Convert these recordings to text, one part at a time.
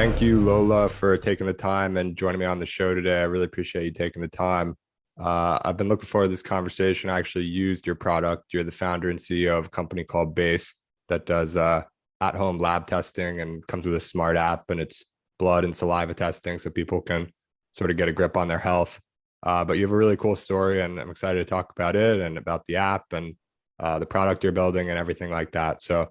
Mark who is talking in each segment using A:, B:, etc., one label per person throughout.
A: Thank you, Lola, for taking the time and joining me on the show today. I really appreciate you taking the time. I've been looking forward to this conversation. I actually used your product. You're the founder and CEO of a company called Base that does at-home lab testing and comes with a smart app, and it's blood and saliva testing so people can sort of get a grip on their health. But you have a really cool story, and I'm excited to talk about it and about the app and the product you're building and everything like that. So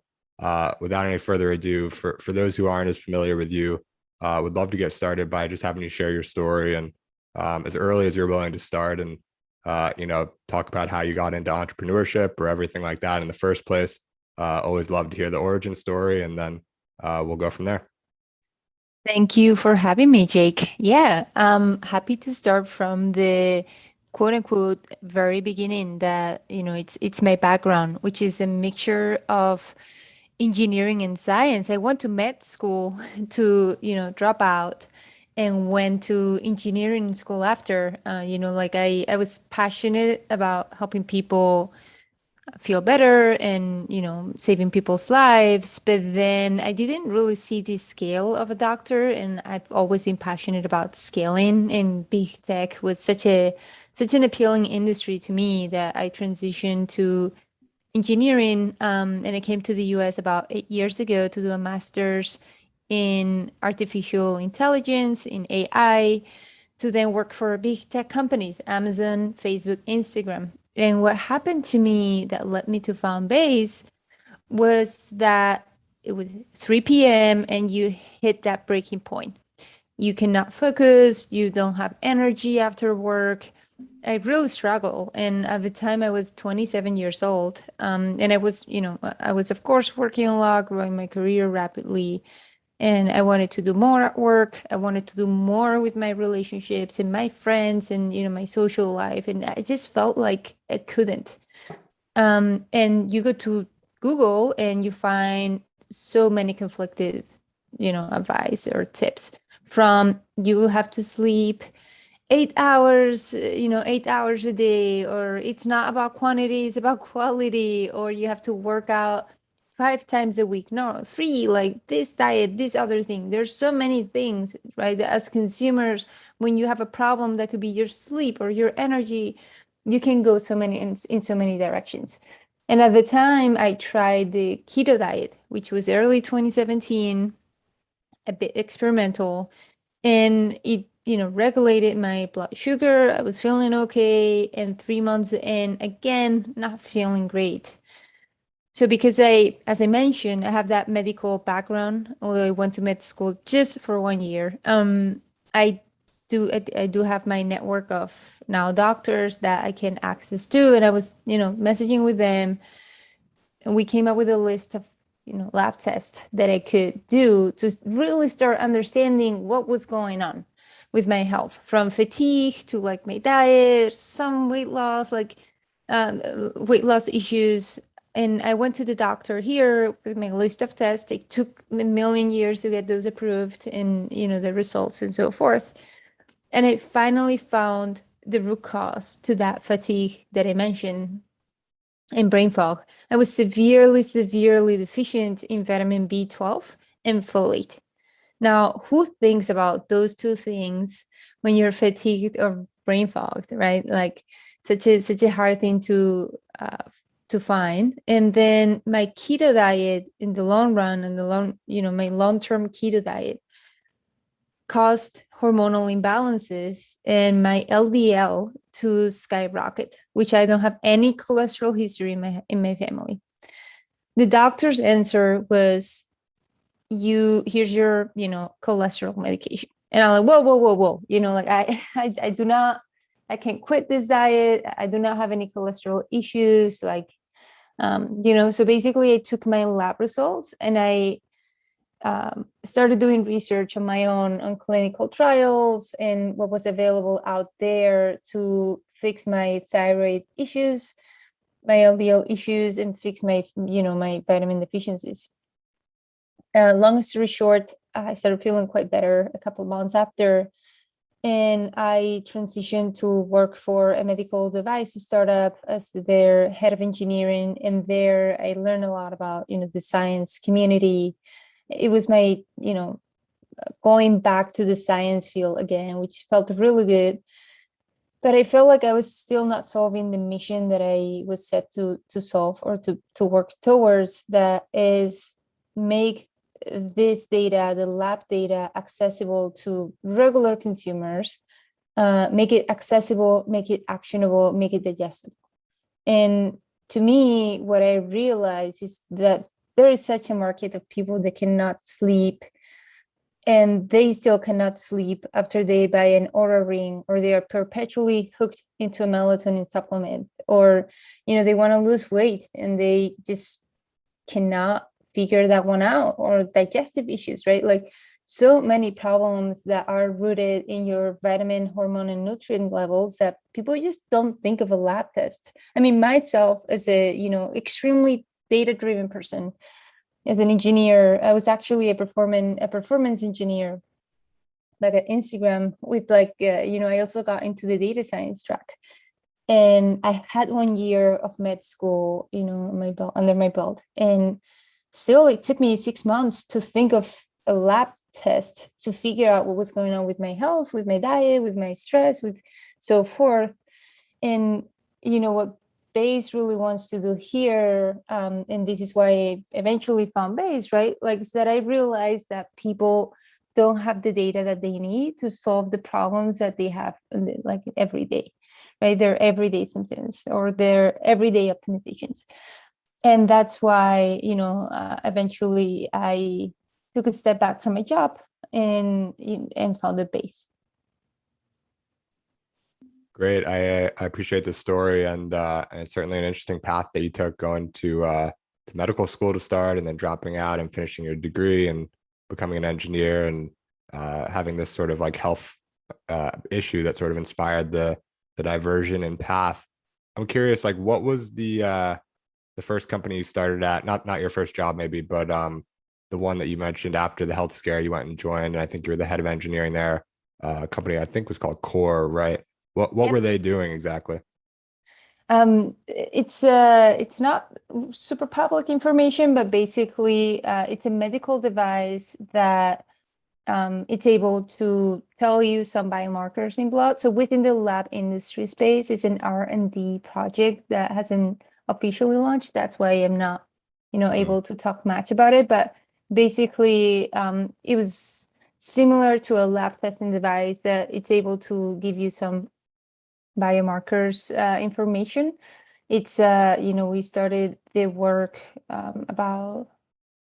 A: without any further ado, for those who aren't as familiar with you, would love to get started by just having you share your story and as early as you're willing to start, and talk about how you got into entrepreneurship or everything like that in the first place. Always love to hear the origin story, and then we'll go from there.
B: Thank you for having me, Jake. Yeah, I'm happy to start from the quote unquote very beginning that, it's my background, which is a mixture of engineering and science. I went to med school to, drop out and went to engineering school after. I was passionate about helping people feel better and, saving people's lives. But then I didn't really see the scale of a doctor. And I've always been passionate about scaling, and big tech was such an appealing industry to me that I transitioned to engineering, and I came to the US about 8 years ago to do a master's in artificial intelligence, in AI, to then work for big tech companies, Amazon, Facebook, Instagram. And what happened to me that led me to found Base was that it was 3 p.m. and you hit that breaking point. You cannot focus, you don't have energy after work. I really struggle. And at the time I was 27 years old. And I was of course working a lot, growing my career rapidly. And I wanted to do more at work. I wanted to do more with my relationships and my friends and, my social life. And I just felt like I couldn't. And you go to Google and you find so many conflicted, advice or tips, from you have to sleep 8 hours, 8 hours a day, or it's not about quantity, it's about quality, or you have to work out 5 times a week. No, three, like this diet, this other thing. There's so many things, right? As consumers, when you have a problem that could be your sleep or your energy, you can go in so many directions. And at the time, I tried the keto diet, which was early 2017, a bit experimental, and it regulated my blood sugar. I was feeling okay, and 3 months in, again, not feeling great. So because as I mentioned, I have that medical background, although I went to med school just for 1 year. I I do have my network of now doctors that I can access to, and I was, messaging with them, and we came up with a list of, lab tests that I could do to really start understanding what was going on with my health, from fatigue to like my diet, some weight loss, weight loss issues. And I went to the doctor here with my list of tests. It took a million years to get those approved, and, the results and so forth. And I finally found the root cause to that fatigue that I mentioned and brain fog. I was severely, severely deficient in vitamin B12 and folate. Now, who thinks about those two things when you're fatigued or brain fogged, right? Like such a hard thing to find. And then my keto diet in the long run, and my long-term keto diet caused hormonal imbalances and my LDL to skyrocket, which I don't have any cholesterol history in my family. The doctor's answer was, here's your, cholesterol medication. And I'm like, whoa. I do not, I can't quit this diet. I do not have any cholesterol issues. So basically I took my lab results and I started doing research on my own on clinical trials and what was available out there to fix my thyroid issues, my LDL issues, and fix my, my vitamin deficiencies. Long story short, I started feeling quite better a couple of months after, and I transitioned to work for a medical device startup as their head of engineering. And there I learned a lot about, the science community. It was my, going back to the science field again, which felt really good. But I felt like I was still not solving the mission that I was set to solve or to work towards, that is make this data, the lab data, accessible to regular consumers, make it accessible, make it actionable, make it digestible. And to me, what I realized is that there is such a market of people that cannot sleep, and they still cannot sleep after they buy an Oura ring, or they are perpetually hooked into a melatonin supplement, or they want to lose weight and they just cannot figure that one out, or digestive issues, right? Like, so many problems that are rooted in your vitamin, hormone, and nutrient levels that people just don't think of a lab test. I mean, myself as a extremely data-driven person, as an engineer, I was actually a performance engineer back at Instagram with I also got into the data science track. And I had 1 year of med school, under my belt. And still, it took me 6 months to think of a lab test to figure out what was going on with my health, with my diet, with my stress, with so forth. And what Base really wants to do here, and this is why I eventually found Base, right? Like, is that I realized that people don't have the data that they need to solve the problems that they have, like, every day, right? Their everyday symptoms or their everyday optimizations. And that's why, eventually I took a step back from my job and started Base.
A: Great. I appreciate the story, and it's certainly an interesting path that you took, going to medical school to start, and then dropping out and finishing your degree and becoming an engineer, and having this sort of like health issue that sort of inspired the diversion and path. I'm curious, like, what was the first company you started at? Not your first job maybe, but the one that you mentioned after the health scare you went and joined, and I think you were the head of engineering there. A company I think was called Core, right? What
B: Yep.
A: were they doing exactly?
B: It's not super public information, but basically it's a medical device that it's able to tell you some biomarkers in blood. So within the lab industry space, it's an R&D project that hasn't officially launched. That's why I'm not, able to talk much about it. But basically, it was similar to a lab testing device that it's able to give you some biomarkers information. It's we started the work about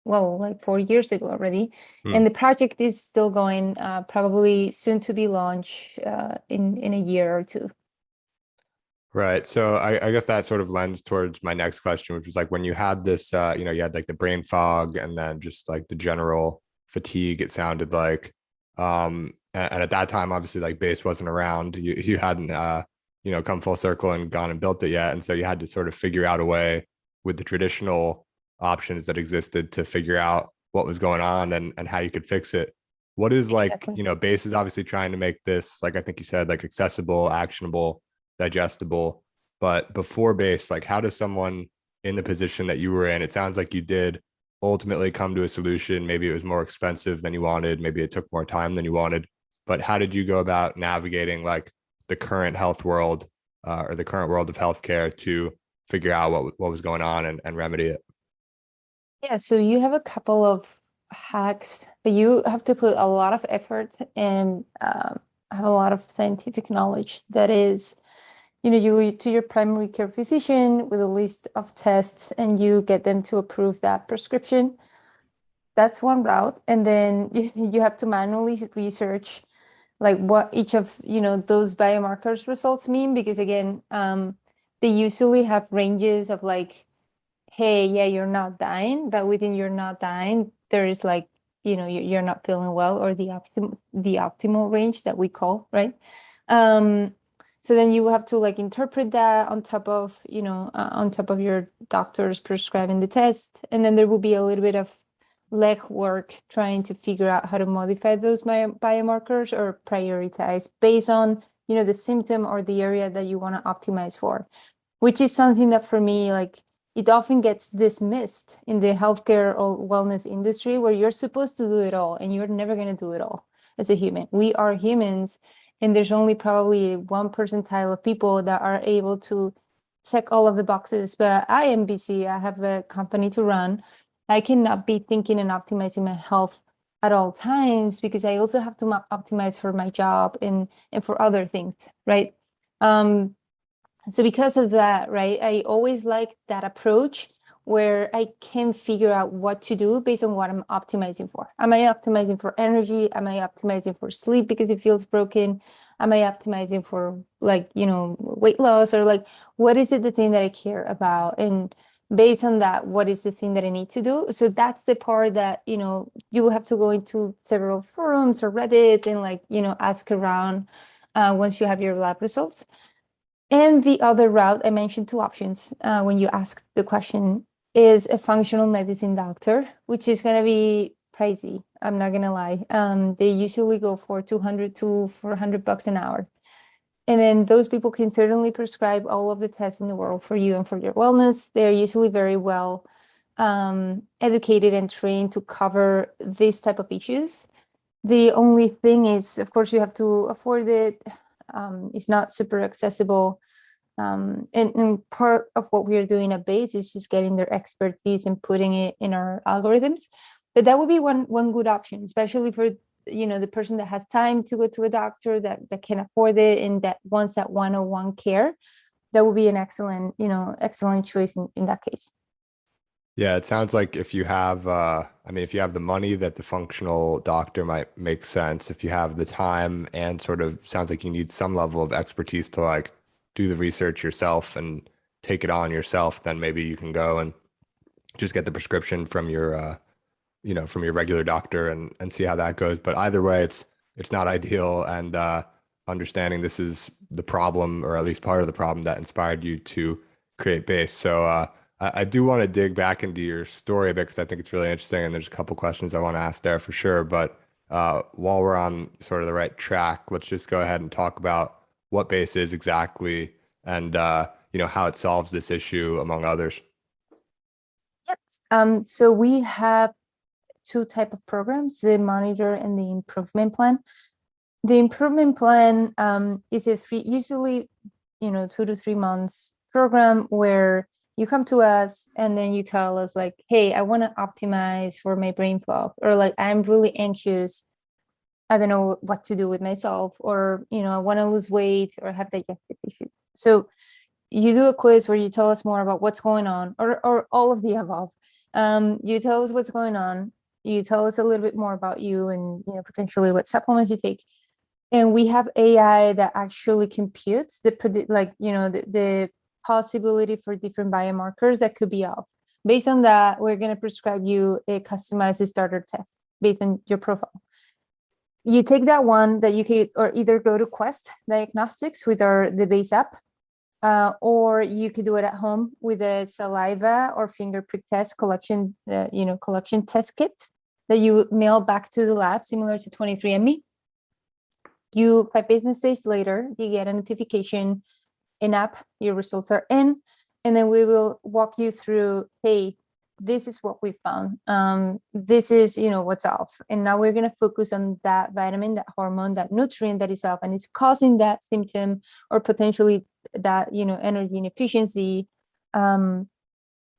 B: like 4 years ago already, and the project is still going, probably soon to be launched in a year or two.
A: Right. So I guess that sort of lends towards my next question, which was like, when you had this, you had like the brain fog and then just like the general fatigue, it sounded like, and at that time, obviously, like, Base wasn't around. You hadn't come full circle and gone and built it yet, and so you had to sort of figure out a way with the traditional options that existed to figure out what was going on and how you could fix it. What is like,
B: Exactly.
A: Base is obviously trying to make this, like I think you said, like accessible, actionable, digestible. But before Base, like, how does someone in the position that you were in, it sounds like you did ultimately come to a solution. Maybe it was more expensive than you wanted, maybe it took more time than you wanted, but how did you go about navigating like the current health world, or the current world of healthcare, to figure out what was going on and remedy it?
B: Yeah, so you have a couple of hacks, but you have to put a lot of effort and have a lot of scientific knowledge. That is, you to your primary care physician with a list of tests, and you get them to approve that prescription. That's one route. And then you have to manually research like what each of those biomarkers results mean, because again, they usually have ranges of like, hey, yeah, you're not dying, but within you're not dying, there is like, you're not feeling well, or the optimal range that we call, right? So then you have to like interpret that on top of your doctors prescribing the test, and then there will be a little bit of legwork trying to figure out how to modify those biomarkers or prioritize based on the symptom or the area that you want to optimize for, which is something that for me, like, it often gets dismissed in the healthcare or wellness industry, where you're supposed to do it all and you're never going to do it all as a human. We are humans, and there's only probably 1 percentile of people that are able to check all of the boxes. But I am busy. I have a company to run. I cannot be thinking and optimizing my health at all times, because I also have to optimize for my job and for other things, right? So because of that, right, I always like that approach where I can figure out what to do based on what I'm optimizing for. Am I optimizing for energy? Am I optimizing for sleep because it feels broken? Am I optimizing for, like, weight loss? Or like, what is it, the thing that I care about? And based on that, what is the thing that I need to do? So that's the part that, you will have to go into several forums or Reddit and, like, ask around once you have your lab results. And the other route, I mentioned 2 options when you ask the question, is a functional medicine doctor, which is going to be pricey. I'm not going to lie. They usually go for $200 to $400 an hour. And then those people can certainly prescribe all of the tests in the world for you and for your wellness. They're usually very well educated and trained to cover this type of issues. The only thing is, of course, you have to afford it. It's not super accessible. And part of what we are doing at Base is just getting their expertise and putting it in our algorithms. But that would be one good option, especially for the person that has time to go to a doctor, that can afford it, and that wants that one-on-one care. That would be an excellent choice in that case.
A: Yeah, it sounds like if you have, if you have the money, that the functional doctor might make sense. If you have the time and sort of sounds like you need some level of expertise to like do the research yourself and take it on yourself, then maybe you can go and just get the prescription from your, from your regular doctor and see how that goes. But either way, it's not ideal. And understanding this is the problem, or at least part of the problem that inspired you to create Base. So I do want to dig back into your story a bit, because I think it's really interesting, and there's a couple questions I want to ask there for sure. But while we're on sort of the right track, let's just go ahead and talk about what Base is exactly, and how it solves this issue, among others.
B: Yep. So we have 2 type of programs: the monitor and the improvement plan. The improvement plan is usually 2 to 3 months program, where you come to us and then you tell us, like, hey, I want to optimize for my brain fog, or like, I'm really anxious, I don't know what to do with myself, or I want to lose weight or have digestive issues. So you do a quiz where you tell us more about what's going on, or all of the above. You tell us what's going on, you tell us a little bit more about you, and potentially what supplements you take. And we have AI that actually computes the possibility for different biomarkers that could be off. Based on that, we're going to prescribe you a customized starter test based on your profile. You take that one that you can, or either go to Quest Diagnostics with the Base app, or you could do it at home with a saliva or finger prick test collection test kit that you mail back to the lab, similar to 23andMe. 5 business days later, you get a notification in app, your results are in, and then we will walk you through, hey, this is what we found. This is, what's off. And now we're going to focus on that vitamin, that hormone, that nutrient that is off and is causing that symptom, or potentially that, energy inefficiency. We're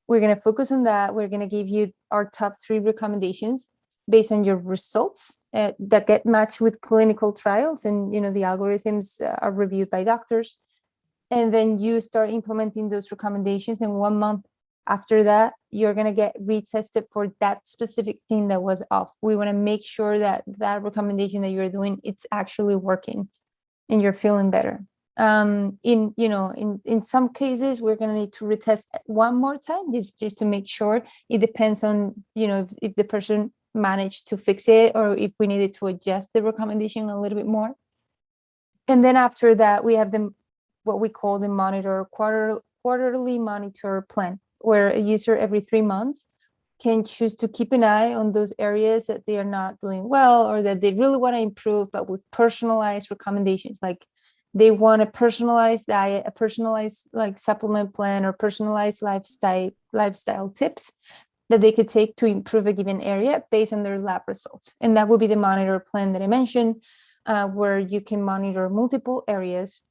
B: going to focus on that. We're going to give you our top 3 recommendations based on your results that get matched with clinical trials, and the algorithms are reviewed by doctors. And then you start implementing those recommendations, and 1 month after that, you're going to get retested for that specific thing that was off. We want to make sure that recommendation that you're doing, it's actually working and you're feeling better. In some cases, we're going to need to retest 1 more time, just to make sure. It depends on, if the person managed to fix it, or if we needed to adjust the recommendation a little bit more. And then after that, we have what we call the monitor quarterly monitor plan, where a user every 3 months can choose to keep an eye on those areas that they are not doing well, or that they really want to improve, but with personalized recommendations. Like, they want a personalized diet, a personalized like supplement plan, or personalized lifestyle tips that they could take to improve a given area based on their lab results. And that would be the monitor plan that I mentioned, where you can monitor multiple areas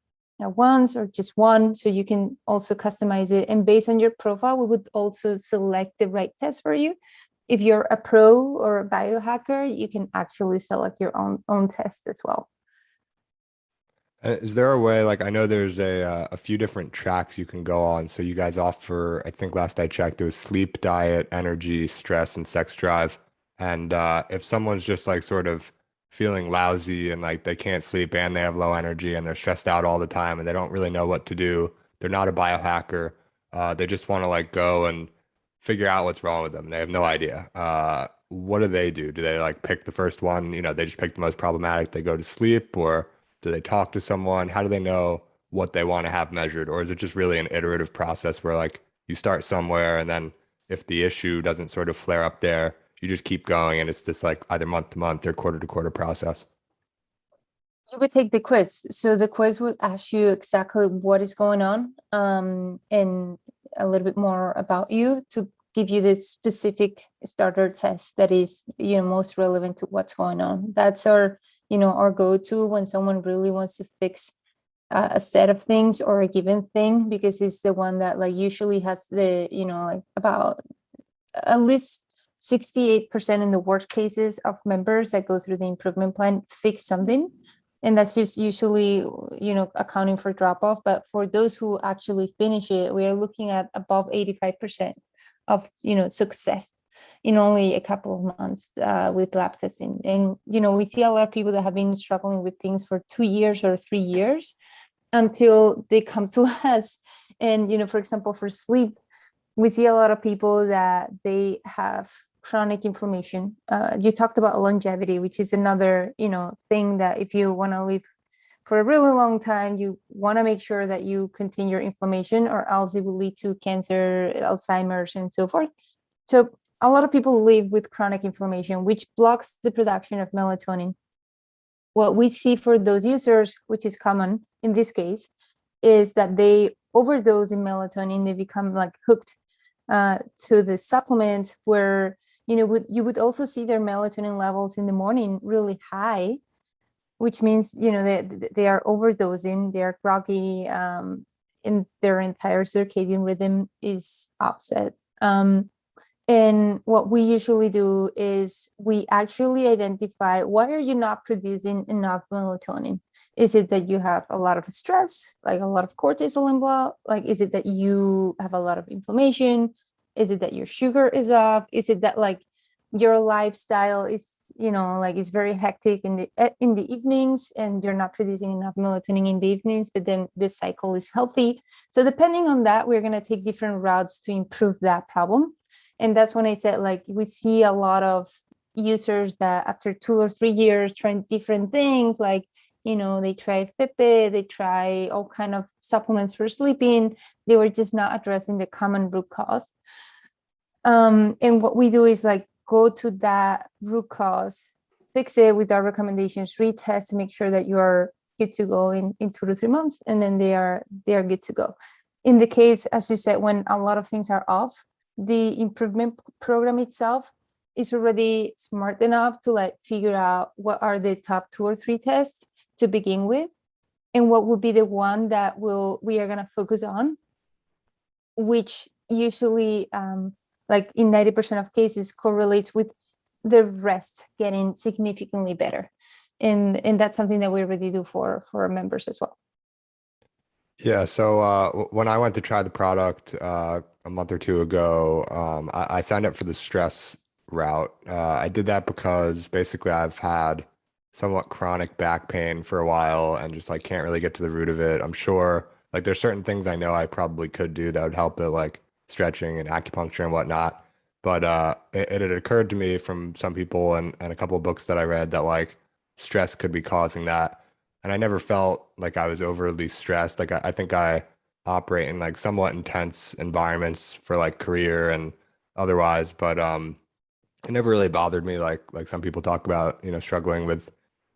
B: at once or just one. So you can also customize it. And based on your profile, we would also select the right test for you. If you're a pro or a biohacker, you can actually select your own test as well.
A: Is there a way, like I know there's a few different tracks you can go on. So you guys offer, I think last I checked, it was sleep, diet, energy, stress, and sex drive. And if someone's just like sort of feeling lousy and like they can't sleep and they have low energy and they're stressed out all the time and they don't really know what to do, they're not a biohacker. They just want to like go and figure out what's wrong with them. They have no idea. What do they do? Do they like pick the first one? You know, they just pick the most problematic, they go to sleep, or do they talk to someone? How do they know what they want to have measured? Or is it just really an iterative process where like you start somewhere and then if the issue doesn't sort of flare up there, you just keep going and it's just like either month to month or quarter to quarter process?
B: You would take the quiz. So the quiz would ask you exactly what is going on, and a little bit more about you to give you this specific starter test that is, most relevant to what's going on. That's our go-to when someone really wants to fix a set of things or a given thing, because it's the one that like usually has the, like about at least 68% in the worst cases of members that go through the improvement plan fix something. And that's just usually, accounting for drop off. But for those who actually finish it, we are looking at above 85% of, success in only a couple of months with lab testing. And, we see a lot of people that have been struggling with things for 2 years or 3 years until they come to us. And, for example, for sleep, we see a lot of people that they have chronic inflammation. You talked about longevity, which is another, thing that if you want to live for a really long time, you want to make sure that you contain your inflammation, or else it will lead to cancer, Alzheimer's, and so forth. So a lot of people live with chronic inflammation, which blocks the production of melatonin. What we see for those users, which is common in this case, is that they overdose in melatonin. They become like hooked to the supplement, where you would also see their melatonin levels in the morning really high, which means they are overdosing, they are groggy, and their entire circadian rhythm is upset. And what we usually do is we actually identify, why are you not producing enough melatonin? Is it that you have a lot of stress, like a lot of cortisol in blood? Like, is it that you have a lot of inflammation? Is it that your sugar is off? Is it that like your lifestyle is, is very hectic in the evenings and you're not producing enough melatonin in the evenings, but then this cycle is healthy? So depending on that, we're going to take different routes to improve that problem. And that's when I said, like, we see a lot of users that after 2 or 3 years trying different things, like, they try Fitbit, they try all kind of supplements for sleeping. They were just not addressing the common root cause. And what we do is like go to that root cause, fix it with our recommendations, retest to make sure that you are good to go in 2 to 3 months, and then they are good to go. In the case, as you said, when a lot of things are off, the improvement program itself is already smart enough to like figure out what are the top 2 or 3 tests to begin with, and what would be the one that we are going to focus on, which usually like in 90% of cases correlates with the rest getting significantly better. And that's something that we already do for our members as well.
A: Yeah, so when I went to try the product a month or two ago, I signed up for the stress route. I did that because basically I've had somewhat chronic back pain for a while and just like can't really get to the root of it. I'm sure like there's certain things I know I probably could do that would help it, like stretching and acupuncture and whatnot. But it had occurred to me from some people and a couple of books that I read that like stress could be causing that. And I never felt like I was overly stressed. Like I think I operate in like somewhat intense environments for like career and otherwise, but it never really bothered me like some people talk about, struggling with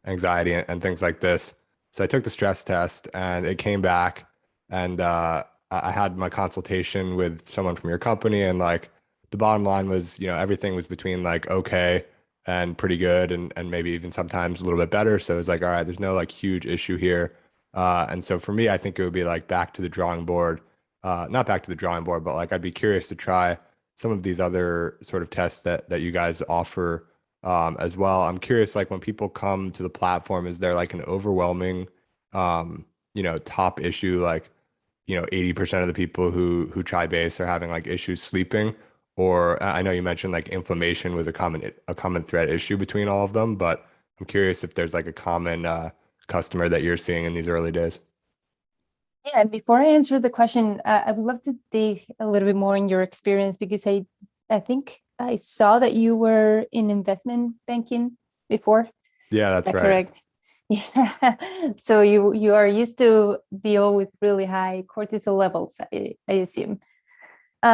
A: anxiety and things like this. So I took the stress test and it came back, and I had my consultation with someone from your company, and like the bottom line was, everything was between like okay and pretty good, and maybe even sometimes a little bit better. So it was like, all right, there's no like huge issue here. And so for me, I think it would be like back to the drawing board, not back to the drawing board, but like I'd be curious to try some of these other sort of tests that you guys offer as well. I'm curious, like when people come to the platform, is there like an overwhelming, top issue, like, 80% of the people who try base are having like issues sleeping, or I know you mentioned like inflammation was a common thread issue between all of them, but I'm curious if there's like a common customer that you're seeing in these early days.
B: Yeah, and before I answer the question, I would love to dig a little bit more in your experience because I think I saw that you were in investment banking before. Is
A: Yeah, that's
B: that
A: right.
B: correct? Yeah. So you are used to deal with really high cortisol levels, I assume.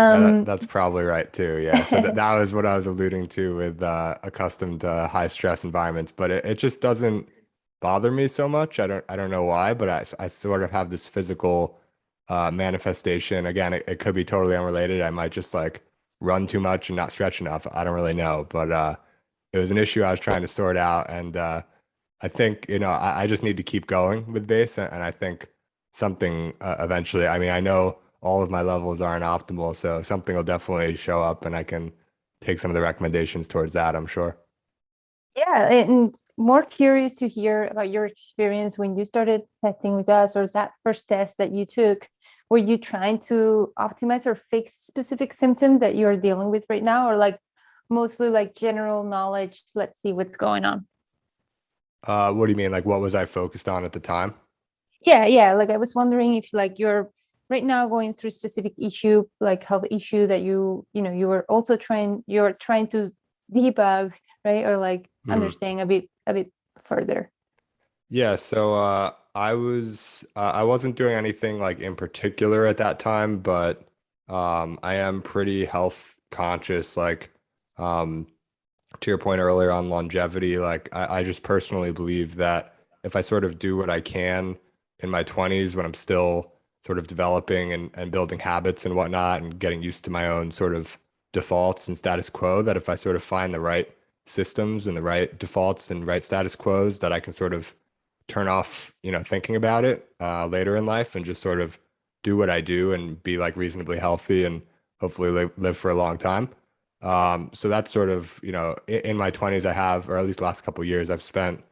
A: Yeah, that,
B: Um,
A: that's probably right too. Yeah. So that was what I was alluding to with accustomed to high stress environments, but it just doesn't bother me so much. I don't know why, but I sort of have this physical manifestation. Again, it could be totally unrelated. I might just like run too much and not stretch enough. I don't really know, but it was an issue I was trying to sort out, and I think, I just need to keep going with bass, and I think something eventually, I mean, I know all of my levels aren't optimal, so something will definitely show up and I can take some of the recommendations towards that, I'm sure.
B: yeah, and more curious to hear about your experience when you started testing with us or that first test that you took. Were you trying to optimize or fix specific symptom that you're dealing with right now, or like mostly like general knowledge? Let's see what's going on.
A: What do you mean? Like, what was I focused on at the time?
B: Yeah, yeah. Like I was wondering if like you're right now going through specific issue, like health issue that you were also you're trying to debug, right? Or like
A: Mhm.
B: understand a bit further.
A: Yeah, so I wasn't doing anything like in particular at that time, but I am pretty health conscious. Like um, to your point earlier on longevity, like I just personally believe that if I sort of do what I can in my 20s when I'm still sort of developing and building habits and whatnot and getting used to my own sort of defaults and status quo, that if I sort of find the right systems and the right defaults and right status quos, that I can sort of turn off, thinking about it later in life and just sort of do what I do and be like reasonably healthy and hopefully live for a long time. So that's sort of, in my 20s, I have, or at least the last couple of years, I've spent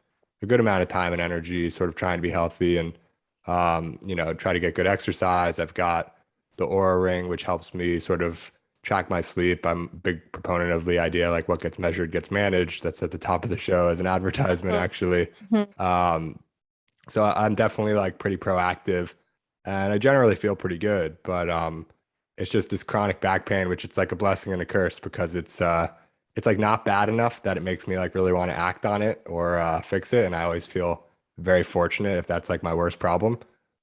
A: a good amount of time and energy sort of trying to be healthy and, try to get good exercise. I've got the Aura Ring, which helps me sort of track my sleep. I'm a big proponent of the idea like what gets measured gets managed. That's at the top of the show as an advertisement,
B: Mhm,
A: actually.
B: mhm.
A: Um, so I'm definitely like pretty proactive and I generally feel pretty good, but it's just this chronic back pain, which it's like a blessing and a curse because it's like not bad enough that it makes me like really want to act on it or fix it. And I always feel very fortunate if that's like my worst problem.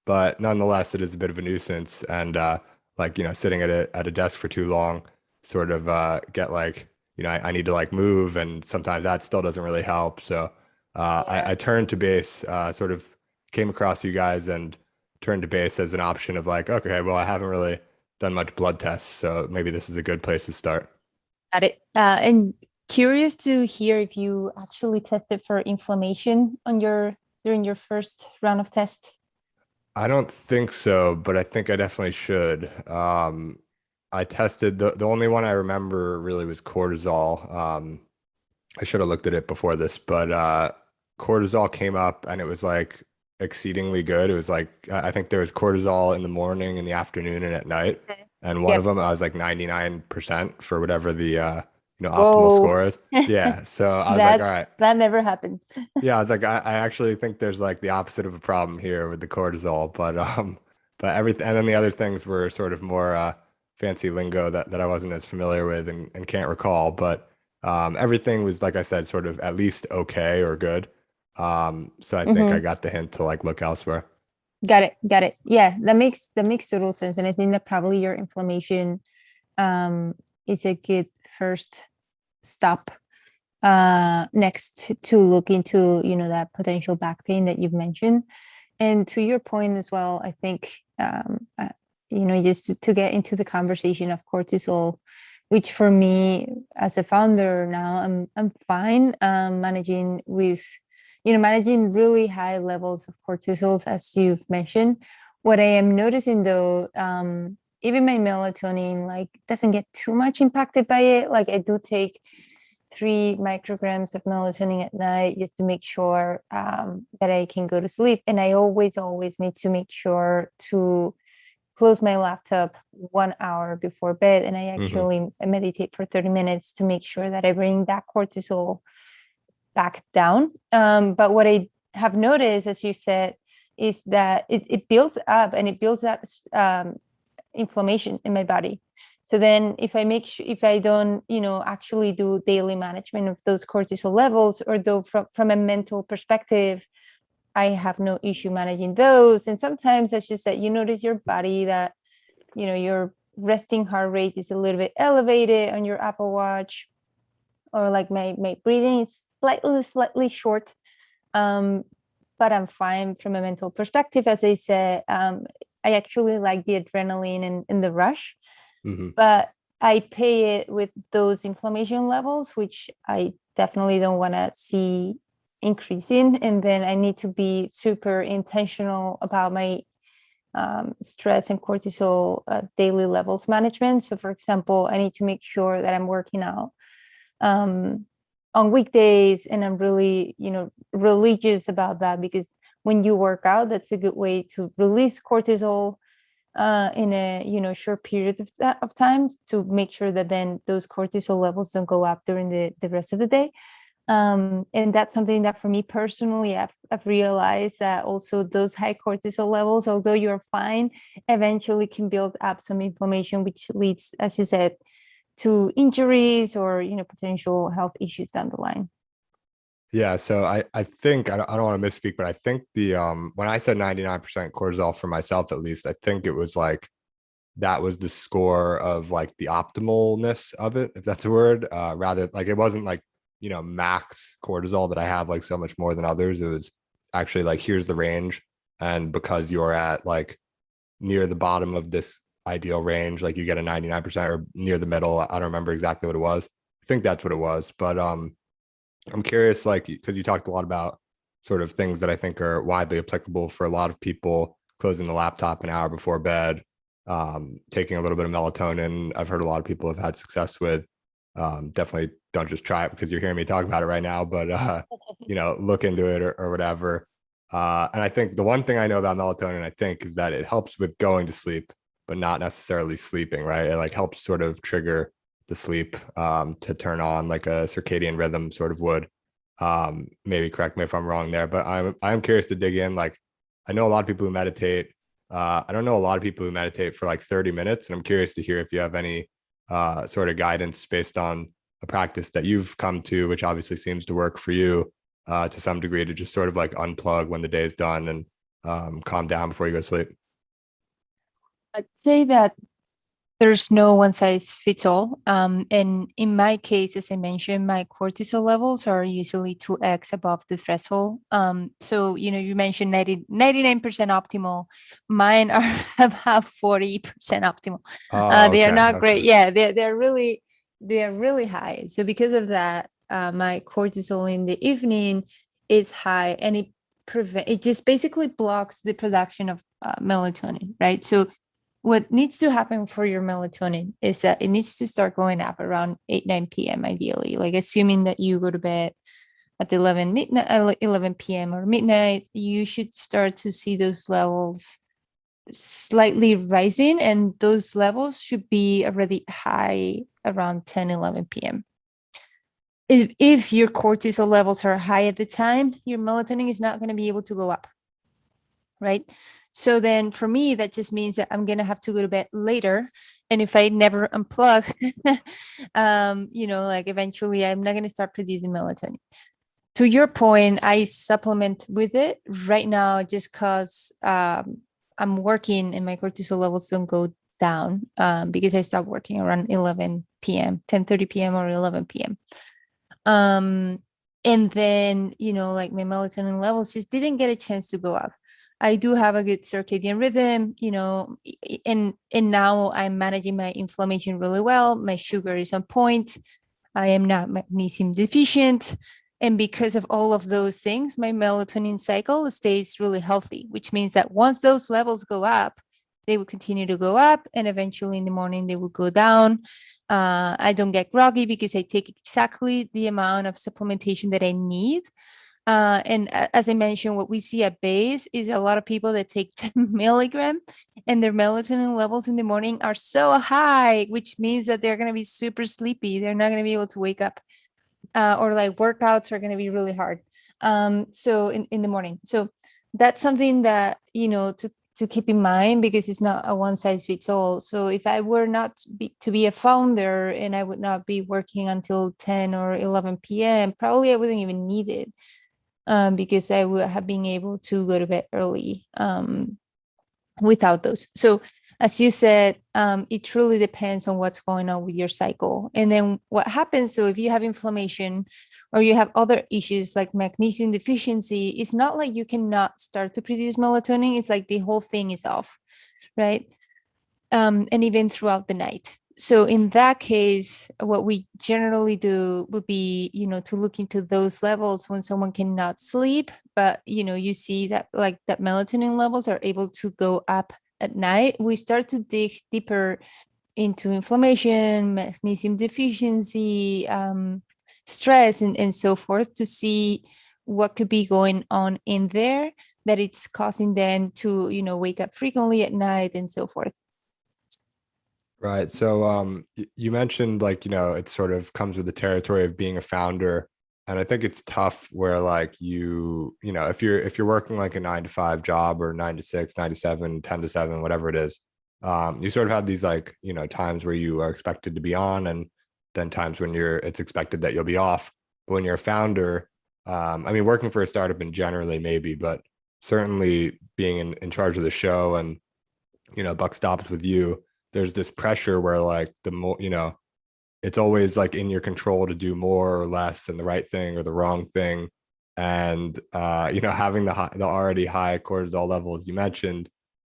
A: But nonetheless, it is a bit of a nuisance. And like, sitting at a desk for too long, sort of get like, I need to like move and sometimes that still doesn't really help. So I
B: Yeah.
A: turned to base, sort of came across you guys and turned to base as an option of like, okay, well, I haven't really done much blood tests, so maybe this is a good place to start.
B: Got it. And curious to hear if you actually tested for inflammation on your during your first round of tests.
A: I don't think so, but I think I definitely should. I tested the only one I remember really was cortisol. I should have looked at it before this, but cortisol came up and it was like exceedingly good. It was like I think there was cortisol in the morning, in the afternoon, and at night.
B: Mhm.
A: And one of
B: Yep.
A: them I was like 99% for whatever the optimal
B: Whoa.
A: score is. Yeah. So I was like, all
B: That
A: right.
B: that never happened.
A: Yeah, I was like, I actually think there's like the opposite of a problem here with the cortisol, but everything, and then the other things were sort of more fancy lingo that I wasn't as familiar with and can't recall, but everything was like I said, sort of at least okay or good. So I think I
B: Hmm.
A: got the hint to like look elsewhere.
B: Got it. Got it. Yeah, that makes total sense. And I think that probably your inflammation um is a good first stop. next to look into, that potential back pain that you've mentioned. And to your point as well, I think, just to get into the conversation of cortisol, which for me as a founder now, I'm fine managing really high levels of cortisols, as you've mentioned. What I am noticing though, even my melatonin like doesn't get too much impacted by it. Like I do take 3 micrograms of melatonin at night just to make sure that I can go to sleep. And I always need to make sure to close my laptop 1 hour before bed. And I actually meditate for 30 minutes to make sure that I bring that cortisol back down. But what I have noticed, as you said, is that it builds up, and it builds up inflammation in my body. So then if I don't, actually do daily management of those cortisol levels, or though from a mental perspective, I have no issue managing those. And sometimes it's just that you notice your body that, your resting heart rate is a little bit elevated on your Apple Watch, or like my breathing is slightly short. But I'm fine from a mental perspective. As I said, I actually like the adrenaline and the rush, but I pay it with those inflammation levels, which I definitely don't want to see increasing. And then I need to be super intentional about my stress and cortisol daily levels management. So for example, I need to make sure that I'm working out on weekdays, and I'm really, religious about that, because when you work out, that's a good way to release cortisol in a short period of time, to make sure that then those cortisol levels don't go up during the rest of the day. And that's something that for me personally, I've realized that also those high cortisol levels, although you're fine, eventually can build up some inflammation, which leads, as you said, to injuries or, potential health issues down the line.
A: Yeah, so I think I don't want to misspeak, but I think the when I said 99% cortisol for myself, at least, I think it was like that was the score of like the optimalness of it, if that's a word. Rather, like it wasn't like, max cortisol that I have like so much more than others. It was actually like, here's the range, and because you're at like near the bottom of this ideal range, like you get a 99%, or near the middle. I don't remember exactly what it was. I think that's what it was, but I'm curious, like, because you talked a lot about sort of things that I think are widely applicable for a lot of people: closing the laptop an hour before bed, taking a little bit of melatonin. I've heard a lot of people have had success with. Definitely don't just try it because you're hearing me talk about it right now, but look into it, or whatever. And I think the one thing I know about melatonin, I think, is that it helps with going to sleep, but not necessarily sleeping, right? It like helps sort of trigger the sleep to turn on like a circadian rhythm sort of would. Maybe correct me if I'm wrong there, but I'm curious to dig in. Like, I know a lot of people who meditate. I don't know a lot of people who meditate for like 30 minutes, and I'm curious to hear if you have any sort of guidance based on a practice that you've come to, which obviously seems to work for you to some degree, to just sort of like unplug when the day is done and calm down before you go to sleep.
B: I'd say that there's no one size fits all. And in my case, as I mentioned, my cortisol levels are usually 2x above the threshold. So, you mentioned 99% optimal. Mine are about 40% optimal. They are not great. Yeah, they're really high. So because of that, my cortisol in the evening is high, and it just basically blocks the production of melatonin, right? So what needs to happen for your melatonin is that it needs to start going up around 8-9 p.m. ideally, like assuming that you go to bed at 11 p.m. or midnight. You should start to see those levels slightly rising, and those levels should be already high around 10-11 p.m. If your cortisol levels are high at the time, your melatonin is not going to be able to go up, right? So then for me, that just means that I'm going to have to go to bed later. And if I never unplug, like eventually I'm not going to start producing melatonin. To your point, I supplement with it right now just because I'm working and my cortisol levels don't go down because I stopped working around 11 p.m., 10:30 p.m. or 11 p.m. And then, like my melatonin levels just didn't get a chance to go up. I do have a good circadian rhythm, and now I'm managing my inflammation really well. My sugar is on point. I am not magnesium deficient. And because of all of those things, my melatonin cycle stays really healthy, which means that once those levels go up, they will continue to go up, and eventually in the morning they will go down. I don't get groggy because I take exactly the amount of supplementation that I need. And as I mentioned, what we see at base is a lot of people that take 10 milligram and their melatonin levels in the morning are so high, which means that they're going to be super sleepy. They're not going to be able to wake up, or like workouts are going to be really hard. So in the morning. So that's something that, to keep in mind, because it's not a one size fits all. So if I were not to be a founder and I would not be working until 10 or 11 p.m., probably I wouldn't even need it, because I would have been able to go to bed early without those. So as you said, it truly depends on what's going on with your cycle. And then what happens, so if you have inflammation or you have other issues like magnesium deficiency, it's not like you cannot start to produce melatonin. It's like the whole thing is off, right? And even throughout the night. So in that case, what we generally do would be, to look into those levels when someone cannot sleep, but, you see that like that melatonin levels are able to go up at night. We start to dig deeper into inflammation, magnesium deficiency, stress, and so forth, to see what could be going on in there that it's causing them to, wake up frequently at night and so forth.
A: Right. So you mentioned like, it sort of comes with the territory of being a founder. And I think it's tough where like if you're working like a 9 to 5 job or 9 to 6, 9 to 7, 10 to 7, whatever it is, you sort of have these like, times where you are expected to be on, and then times when it's expected that you'll be off. But when you're a founder, I mean, working for a startup in generally maybe, but certainly being in charge of the show and, buck stops with you, there's this pressure where like the more, it's always like in your control to do more or less and the right thing or the wrong thing. And having the already high cortisol levels you mentioned,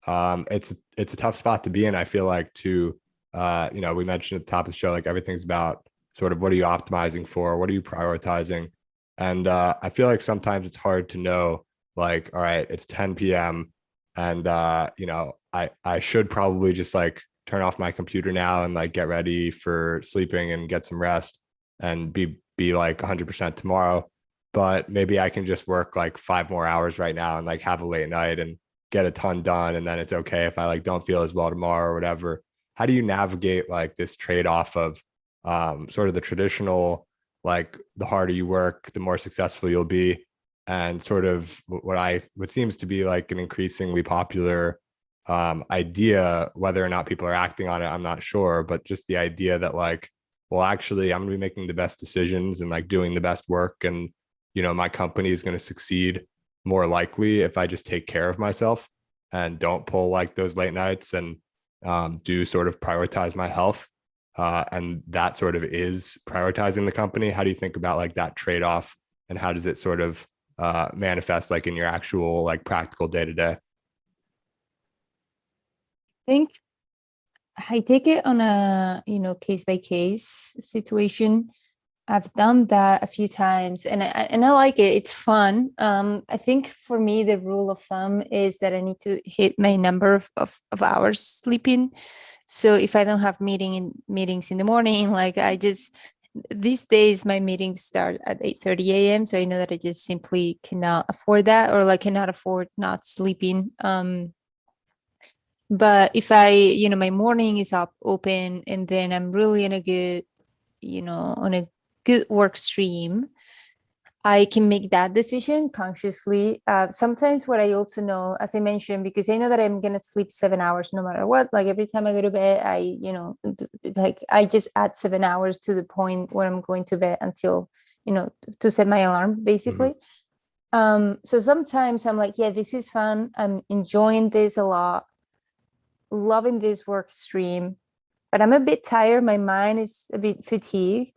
A: it's a tough spot to be in. I feel like we mentioned at the top of the show, like everything's about sort of what are you optimizing for, what are you prioritizing, and I feel like sometimes it's hard to know, like, all right, it's 10 p.m. and I should probably just like turn off my computer now and like get ready for sleeping and get some rest and be like 100% tomorrow. But maybe I can just work like 5 more hours right now and like have a late night and get a ton done, and then it's okay if I like don't feel as well tomorrow or whatever. How do you navigate like this trade-off of sort of the traditional, like the harder you work the more successful you'll be, and sort of what seems to be like an increasingly popular idea, whether or not people are acting on it, I'm not sure, but just the idea that like, well, actually, I'm going to be making the best decisions and like doing the best work, and my company is going to succeed more likely if I just take care of myself and don't pull like those late nights and do sort of prioritize my health. And that sort of is prioritizing the company. How do you think about like that trade-off, and how does it sort of manifest like in your actual like practical day to day?
B: Think I take it on a, case by case situation. I've done that a few times, and I like it. It's fun. I think for me, the rule of thumb is that I need to hit my number of hours sleeping. So if I don't have meetings in the morning, like these days my meetings start at 8:30 a.m. So I know that I just simply cannot afford that, or like cannot afford not sleeping. But if my morning is open, and then I'm really in a good, on a good work stream, I can make that decision consciously. Sometimes what I also know, as I mentioned, because I know that I'm going to sleep 7 hours no matter what, like every time I go to bed, like I just add 7 hours to the point where I'm going to bed until, to set my alarm basically. So sometimes I'm like, yeah, this is fun. I'm enjoying this a lot, loving this work stream, but I'm a bit tired. My mind is a bit fatigued.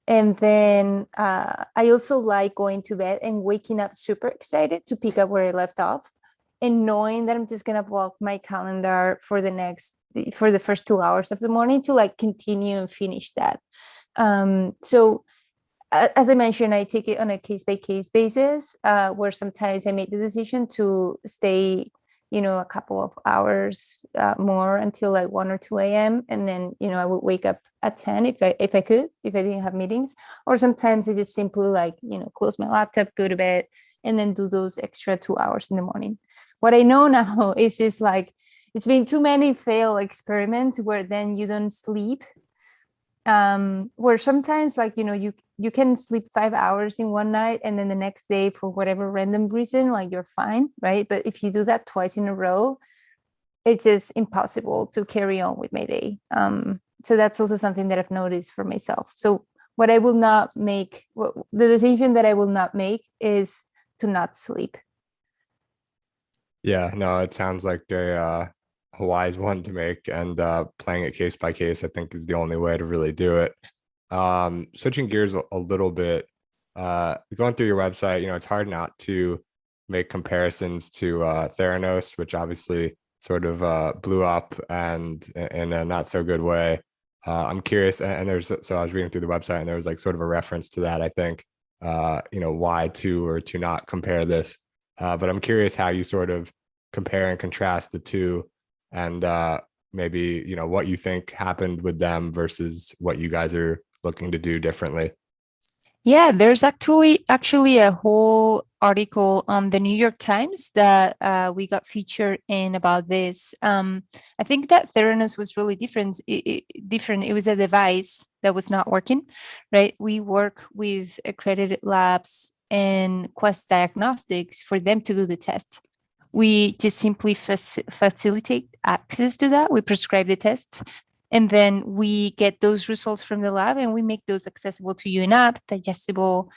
B: And then I also like going to bed and waking up super excited to pick up where I left off, and knowing that I'm just gonna block my calendar for the first 2 hours of the morning to like continue and finish that. So as I mentioned, I take it on a case by case basis, where sometimes I make the decision to stay, a couple of hours more until like 1 or 2 a.m. And then, I would wake up at 10 if I could, if I didn't have meetings. Or sometimes I just simply like, close my laptop, go to bed, and then do those extra 2 hours in the morning. What I know now is just like, it's been too many failed experiments where then you don't sleep, where sometimes like you can sleep 5 hours in one night and then the next day for whatever random reason like you're fine, right? But if you do that twice in a row, it's just impossible to carry on with my day. So that's also something that I've noticed for myself. So what I will not make, the decision that I will not make is to not sleep.
A: Yeah, no, it sounds like a wise one to make, and playing it case by case, I think, is the only way to really do it. Switching gears a little bit, going through your website, it's hard not to make comparisons to Theranos, which obviously sort of blew up and in a not so good way. I'm curious, and so I was reading through the website, and there was like sort of a reference to that, I think, why to or to not compare this. But I'm curious how you sort of compare and contrast the two, and maybe what you think happened with them versus what you guys are looking to do differently.
B: Yeah, there's actually a whole article on the New York Times that we got featured in about this. I think that Theranos was really different. It was a device that was not working, right? We work with accredited labs and Quest Diagnostics for them to do the test. We just simply facilitate access to that. We prescribe the test, and then we get those results from the lab and we make those accessible to you in app, digestible.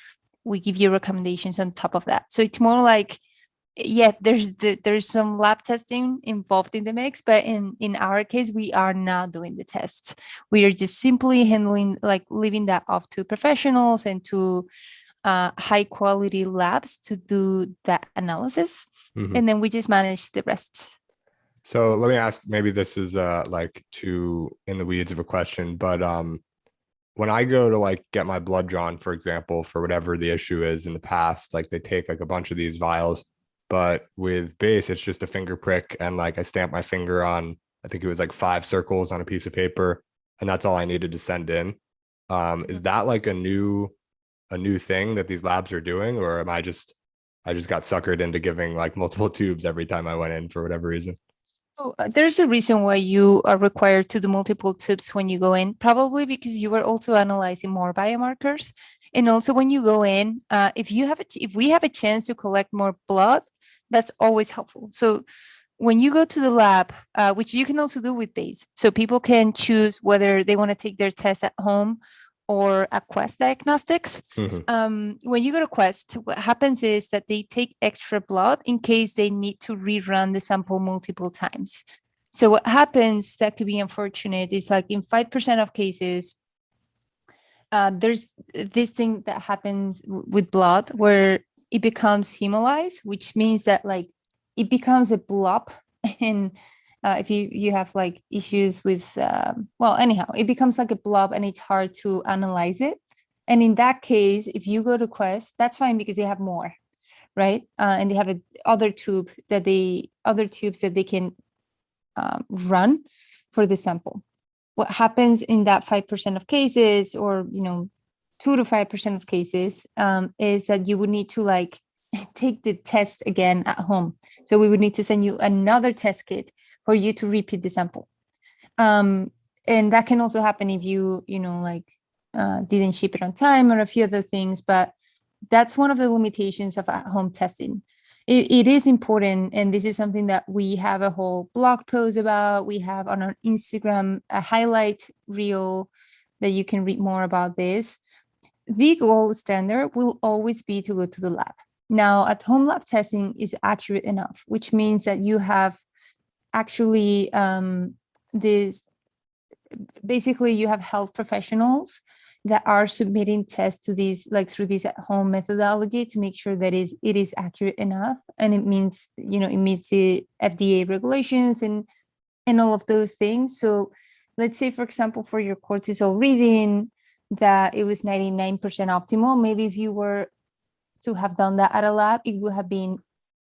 B: We give you recommendations on top of that. So it's more like, yeah, there's some lab testing involved in the mix, but in our case, we are not doing the tests. We are just simply handling, like leaving that off to professionals and to high quality labs to do that analysis.
A: Mhm.
B: And then we just manage the rest.
A: So let me ask, maybe this is like too in the weeds of a question, but when I go to like get my blood drawn, for example, for whatever the issue is in the past, like they take like a bunch of these vials, but with base, it's just a finger prick, and like I stamp my finger on, I think it was like 5 circles on a piece of paper, and that's all I needed to send in. Is that like a new thing that these labs are doing, or I just got suckered into giving like multiple tubes every time I went in for whatever reason?
B: Oh, there's a reason why you are required to do multiple tubes when you go in, probably because you are also analyzing more biomarkers. And also when you go in, if we have a chance to collect more blood, that's always helpful. So when you go to the lab, which you can also do with base, so people can choose whether they want to take their test at home or at Quest Diagnostics.
A: Mhm.
B: When you go to Quest, what happens is that they take extra blood in case they need to rerun the sample multiple times. So what happens that could be unfortunate is like in 5% of cases, there's this thing that happens with blood where it becomes hemolyzed, which means that like it becomes a blob. And if you have like issues with, well, anyhow, it becomes like a blob and it's hard to analyze it. And in that case, if you go to Quest, that's fine because they have more, right? And they have other tubes that they can run for the sample. What happens in that 5% of cases, or 2 to 5% of cases, is that you would need to like take the test again at home. So we would need to send you another test kit for you to repeat the sample. And that can also happen if you didn't ship it on time or a few other things. But that's one of the limitations of at-home testing. It is important, and this is something that we have a whole blog post about. We have on our Instagram a highlight reel that you can read more about this. The gold standard will always be to go to the lab. Now, at home lab testing is accurate enough, which means that you have actually this basically you have health professionals that are submitting tests to these, like through this at-home methodology, to make sure that it is accurate enough, and it means, it meets the FDA regulations and all of those things. So let's say, for example, for your cortisol reading, that it was 99% optimal. Maybe if you were to have done that at a lab, it would have been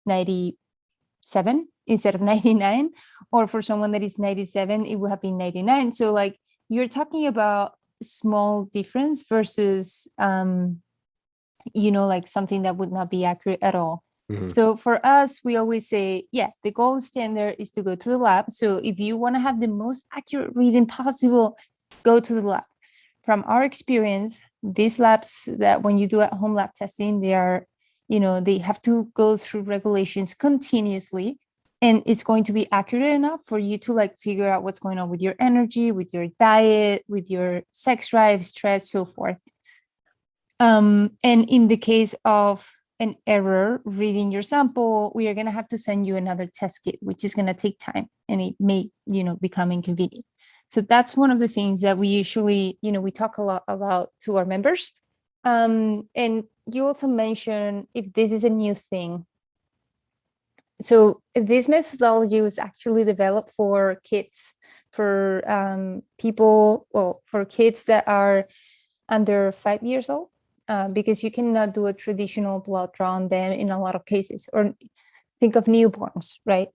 B: 97 instead of 99. Or for someone that is 97, it would have been 99. So like, you're talking about small difference versus like something that would not be accurate at all.
A: Mhm.
B: So for us, we always say, yeah, the gold standard is to go to the lab. So if you want to have the most accurate reading possible, go to the lab. From our experience, these labs that when you do at home lab testing, they are, they have to go through regulations continuously, and it's going to be accurate enough for you to like figure out what's going on with your energy, with your diet, with your sex drive, stress, so forth. And in the case of an error reading your sample, we are going to have to send you another test kit, which is going to take time, and it may, become inconvenient. So that's one of the things that we usually, we talk a lot about to our members. And you also mentioned if this is a new thing. So this methodology was actually developed for kids, for people, for kids that are under 5 years old, because you cannot do a traditional blood draw on them in a lot of cases, or think of newborns, right?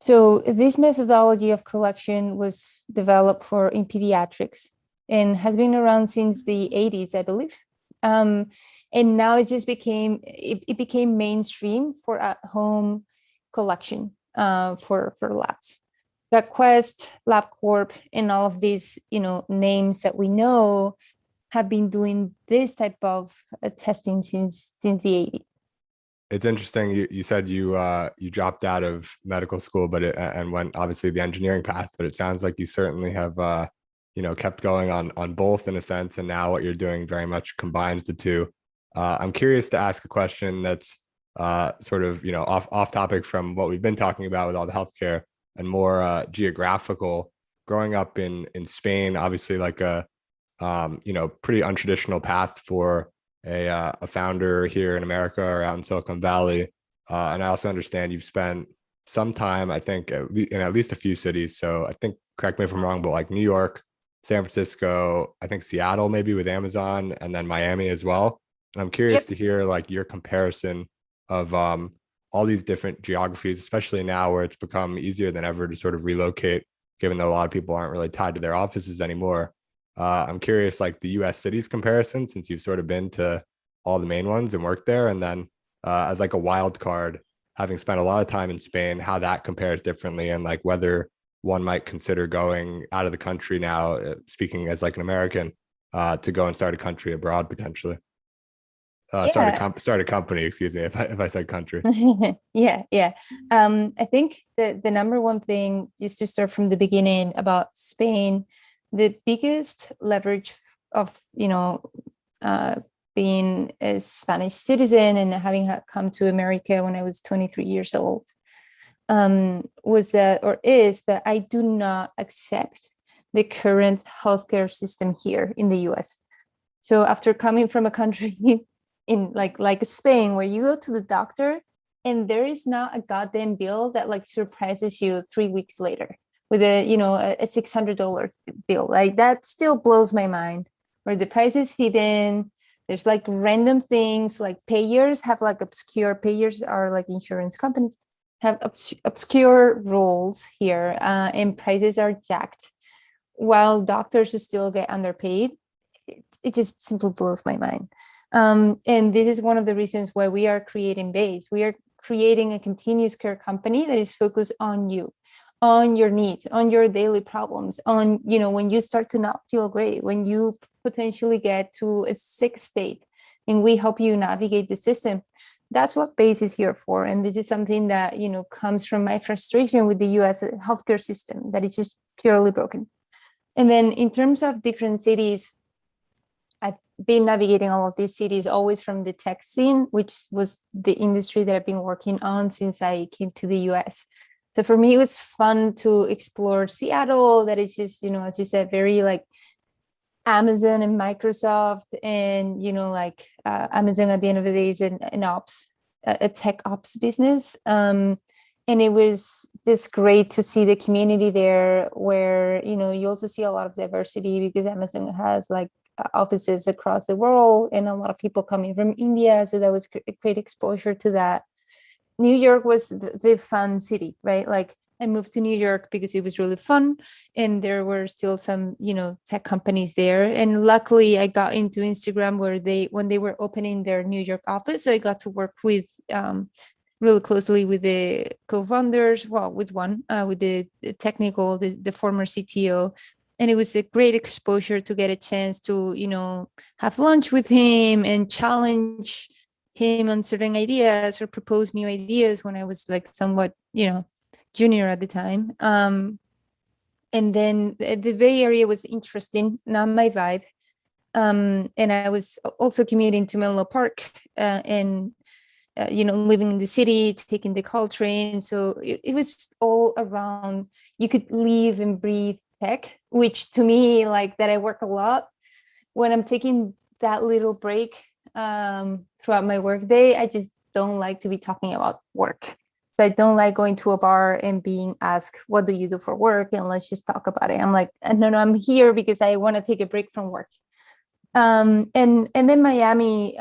B: So this methodology of collection was developed in pediatrics and has been around since the 80s, I believe. And now it became mainstream for at-home collection for labs. Quest, LabCorp, and all of these, names that we know have been doing this type of testing since the 80s.
A: It's interesting. You said you dropped out of medical school, and went obviously the engineering path, but it sounds like you certainly have kept going on both in a sense, and now what you're doing very much combines the two. I'm curious to ask a question that's sort of off topic from what we've been talking about with all the healthcare, and more geographical. Growing up in Spain, obviously like a pretty untraditional path for a founder here in America or out in Silicon Valley. And I also understand you've spent some time, I think, in at least a few cities. So I think, correct me if I'm wrong, but like New York, San Francisco, I think Seattle, maybe with Amazon, and then Miami as well. And I'm curious to hear like your comparison of all these different geographies, especially now where it's become easier than ever to sort of relocate, given that a lot of people aren't really tied to their offices anymore. I'm curious, like the US cities comparison, since you've sort of been to all the main ones and worked there. And then as like a wild card, having spent a lot of time in Spain, how that compares differently, and like whether one might consider going out of the country now, speaking as like an American, to go and start a country abroad potentially. Start a company, excuse me, if I said country.
B: Yeah. I think the number one thing is to start from the beginning about Spain. The biggest leverage of being a Spanish citizen and having come to America when I was 23 years old is that I do not accept the current healthcare system here in the US. So after coming from a country in like Spain, where you go to the doctor and there is not a goddamn bill that like surprises you 3 weeks later with a $600 bill, like that still blows my mind. Where the price is hidden, there's like random things, like payers have like payers are like insurance companies, have obscure rules here, and prices are jacked, while doctors still get underpaid. It just simply blows my mind. And this is one of the reasons why we are creating Base. We are creating a continuous care company that is focused on you, on your needs, on your daily problems, on, when you start to not feel great, when you potentially get to a sick state, and we help you navigate the system. That's what Base is here for. And this is something that, comes from my frustration with the US healthcare system, that it's just purely broken. And then in terms of different cities, I've been navigating all of these cities always from the tech scene, which was the industry that I've been working on since I came to the US. So for me, it was fun to explore Seattle, that is just, as you said, very like Amazon and Microsoft, and like Amazon at the end of the day is an ops, a tech ops business. And it was just great to see the community there, where you also see a lot of diversity because Amazon has like offices across the world and a lot of people coming from India. So that was a great exposure to that. New York was the fun city, right? Like I moved to New York because it was really fun and there were still some, tech companies there. And luckily I got into Instagram when they were opening their New York office. So I got to work with really closely with the co-founders, well, with one, with the technical, the former CTO. And it was a great exposure to get a chance to, have lunch with him and challenge him on certain ideas or propose new ideas when I was like somewhat, junior at the time. And then the Bay Area was interesting, not my vibe. And I was also commuting to Menlo Park and living in the city, taking the call train. So it was all around. You could live and breathe tech, which to me, like that I work a lot. When I'm taking that little break throughout my work day, I just don't like to be talking about work. So I don't like going to a bar and being asked, what do you do for work? And let's just talk about it. I'm like, no, I'm here because I want to take a break from work. And then Miami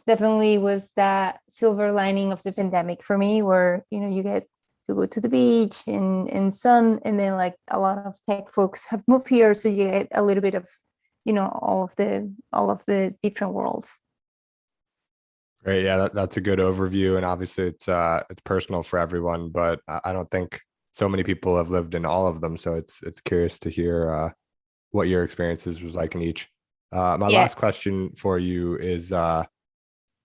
B: definitely was that silver lining of the pandemic for me, where you get to go to the beach and sun, and then like a lot of tech folks have moved here, so you get a little bit of all of the different worlds.
A: Great. Yeah, that's a good overview. And obviously it's personal for everyone, but I don't think so many people have lived in all of them. So it's curious to hear what your experiences was like in each. My
B: Yeah.
A: last question for you is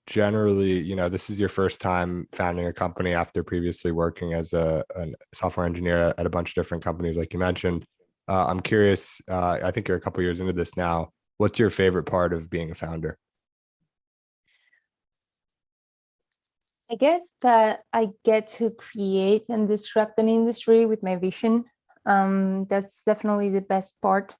A: generally, this is your first time founding a company after previously working as a software engineer at a bunch of different companies, like you mentioned. I'm curious, I think you're a couple years into this now. What's your favorite part of being a founder?
B: I guess that I get to create and disrupt an industry with my vision. That's definitely the best part.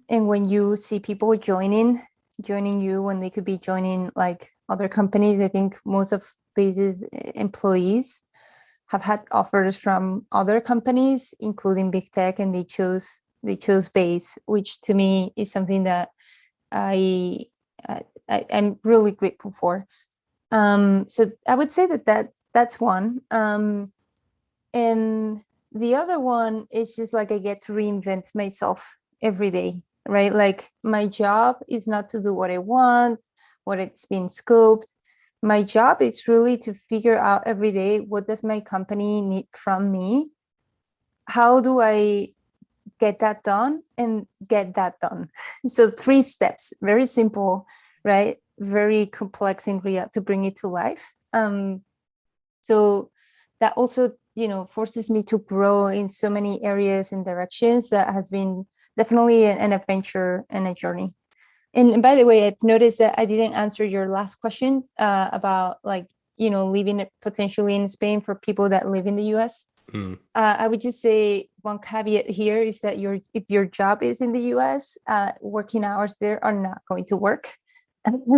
B: And when you see people joining you when they could be joining like other companies, I think most of Base's employees have had offers from other companies, including big tech, and they chose Base, which to me is something that I, I'm really grateful for. So I would say that's one. And the other one is just like I get to reinvent myself every day, right? Like my job is not to do what I want, what it's been scoped. My job is really to figure out every day, what does my company need from me? How do I get that done and get that done? So 3 steps, very simple, right? Very complex in real to bring it to life. So that also, forces me to grow in so many areas and directions. That has been definitely an adventure and a journey. And by the way, I've noticed that I didn't answer your last question about like, living potentially in Spain for people that live in the US.
A: Mm.
B: I would just say one caveat here is that if your job is in the US, working hours there are not going to work.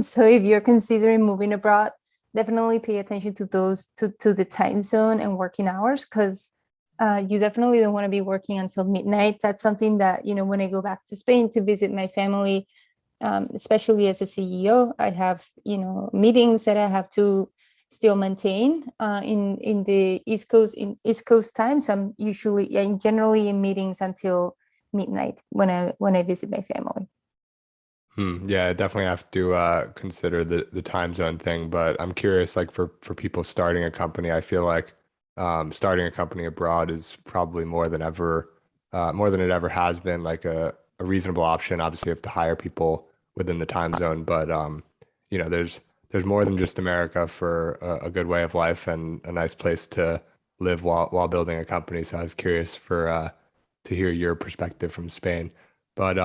B: So if you're considering moving abroad, definitely pay attention to those to the time zone and working hours, because you definitely don't want to be working until midnight. That's something that, when I go back to Spain to visit my family, especially as a CEO, I have, meetings that I have to still maintain in the East Coast time. So I'm generally in meetings until midnight when I visit my family.
A: Yeah, I definitely have to consider the time zone thing, but I'm curious, like for people starting a company, I feel like starting a company abroad is probably more than it ever has been, like a reasonable option. Obviously, you have to hire people within the time zone, but there's more than just America for a good way of life and a nice place to live while building a company. So I was curious to hear your perspective from Spain, but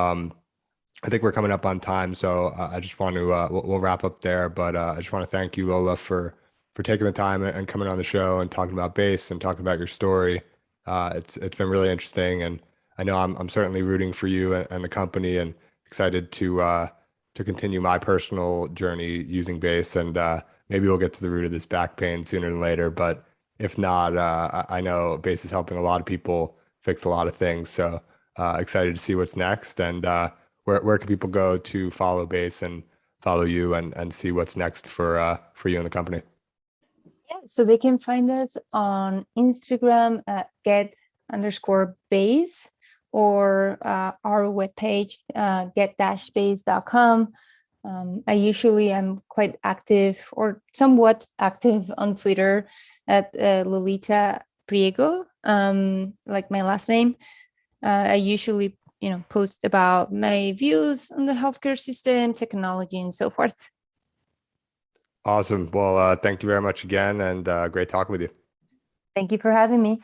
A: I think we're coming up on time, so I just want to we'll wrap up there. But I just want to thank you, Lola, for taking the time and coming on the show and talking about bass and talking about your story. It's been really interesting, and I know I'm certainly rooting for you and the company, and excited to continue my personal journey using Base, and maybe we'll get to the root of this back pain sooner than later. But if not, I know Base is helping a lot of people fix a lot of things. So excited to see what's next, and where can people go to follow Base and follow you and see what's next for you and the company?
B: Yeah, so they can find us on Instagram at get_base, or our webpage, get-base.com. I usually am quite active, or somewhat active, on Twitter at Lolita Priego, like my last name. I usually, post about my views on the healthcare system, technology, and so forth.
A: Awesome. Well, thank you very much again, and great talking with you.
B: Thank you for having me.